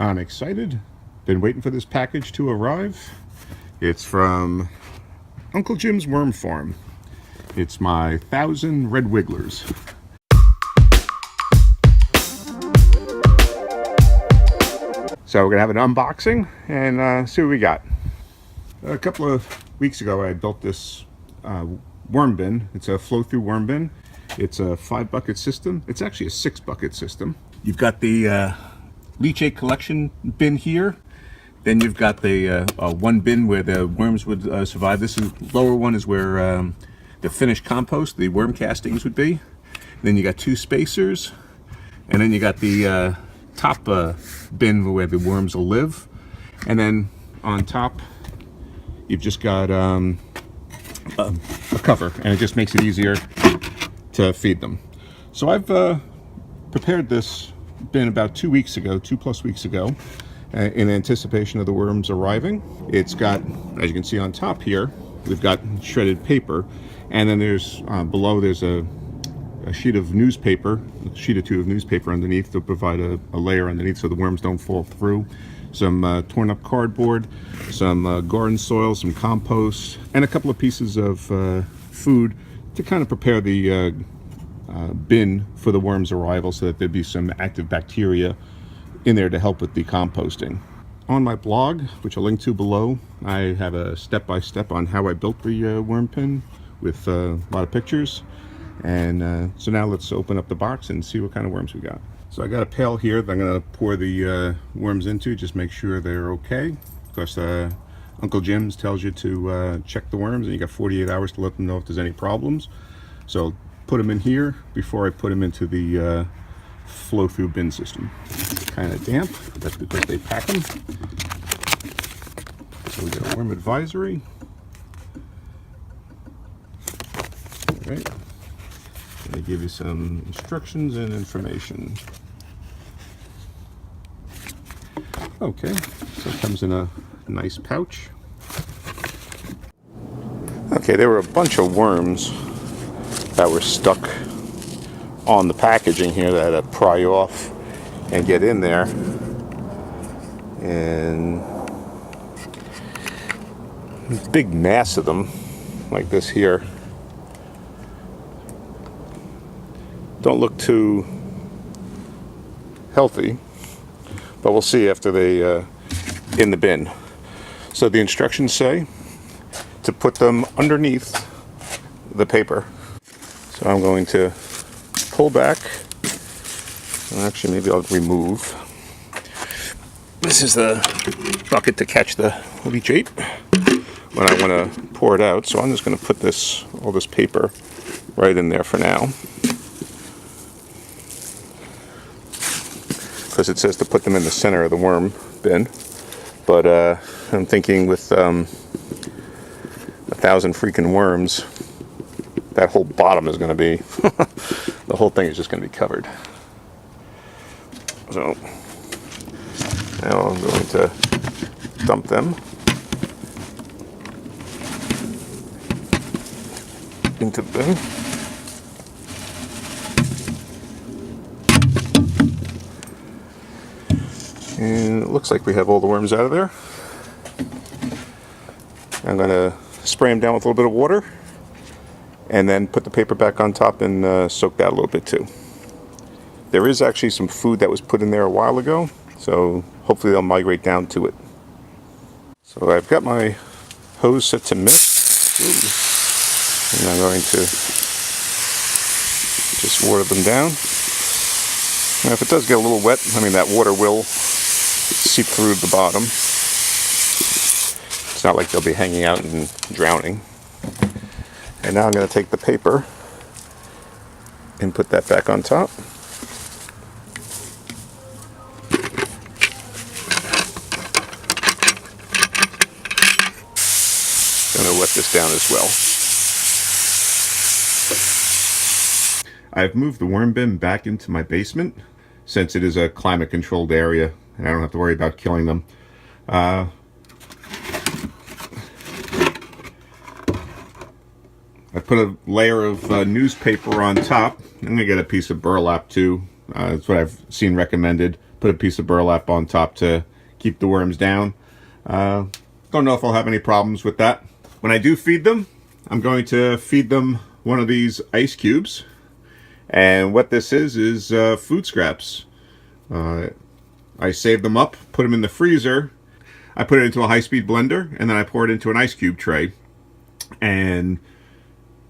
I'm excited. Been waiting for this package to arrive. It's from Uncle Jim's Worm Farm. It's my 1,000 red wigglers. So we're gonna have an unboxing and see what we got. A couple of weeks ago I built this worm bin. It's a flow-through worm bin. It's a 5-bucket system. It's actually a 6-bucket system. You've got the leachate collection bin here. Then you've got the one bin where the worms would survive. This lower one is where the finished compost, the worm castings, would be. Then you got 2 spacers, and then you got the top bin where the worms will live. And then on top, you've just got a cover, and it just makes it easier to feed them. So I've prepared this bin about 2 weeks ago, 2+ weeks ago, in anticipation of the worms arriving. It's got, as you can see on top here, we've got shredded paper, and then there's below there's a sheet of newspaper, a sheet or 2 of newspaper underneath to provide a layer underneath so the worms don't fall through. Some torn up cardboard, some garden soil, some compost, and a couple of pieces of food to kind of prepare the bin for the worms' arrival so that there'd be some active bacteria in there to help with the composting. On my blog, which I'll link to below, I have a step-by-step on how I built the worm bin with a lot of pictures. And so now let's open up the box and see what kind of worms we got. So I got a pail here that I'm going to pour the worms into, just make sure they're okay. Of course, Uncle Jim's tells you to check the worms, and you got 48 hours to let them know if there's any problems. So put them in here before I put them into the flow-through bin system. Kind of damp, that's because they pack them. So we got a worm advisory. All right. They give you some instructions and information. Okay, so it comes in a nice pouch. Okay, there were a bunch of worms that were stuck on the packaging here that I had to pry off and get in there. And a big mass of them, like this here. Don't look too healthy, but we'll see after they in the bin. So the instructions say to put them underneath the paper. So I'm going to pull back. Actually, maybe I'll remove. This is the bucket to catch the leachate when I want to pour it out. So I'm just going to put all this paper right in there for now, because it says to put them in the center of the worm bin. But I'm thinking with 1,000 freaking worms, that whole bottom is going to be, the whole thing is just going to be covered. So now I'm going to dump them into the bin. And it looks like we have all the worms out of there. I'm going to spray them down with a little bit of water and then put the paper back on top and soak that a little bit too. There is actually some food that was put in there a while ago, so hopefully they'll migrate down to it. So I've got my hose set to mist. Ooh. And I'm going to just water them down. Now if it does get a little wet, that water will seep through the bottom. It's not like they'll be hanging out and drowning. And now I'm going to take the paper and put that back on top. I'm going to wet this down as well. I've moved the worm bin back into my basement since it is a climate controlled area and I don't have to worry about killing them. I put a layer of newspaper on top. I'm going to get a piece of burlap too. That's what I've seen recommended. put a piece of burlap on top to keep the worms down. Don't know if I'll have any problems with that. When I do feed them, I'm going to feed them one of these ice cubes. And what this is food scraps. I save them up, put them in the freezer. I put it into a high-speed blender, and then I pour it into an ice cube tray. And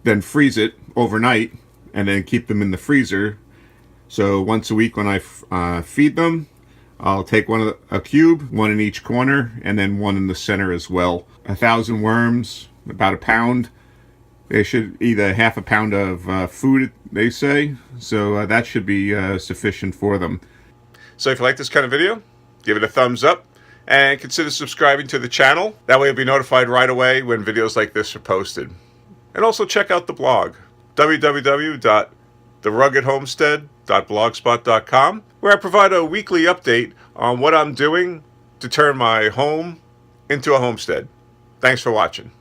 then freeze it overnight, and then keep them in the freezer. So once a week when I feed them, I'll take a cube, one in each corner, and then one in the center as well. 1,000 worms, about a pound. They should eat a half a pound of food, they say. So that should be sufficient for them. So if you like this kind of video, give it a thumbs up and consider subscribing to the channel. That way you'll be notified right away when videos like this are posted. And also check out the blog, www.theruggedhomestead.blogspot.com, where I provide a weekly update on what I'm doing to turn my home into a homestead. Thanks for watching.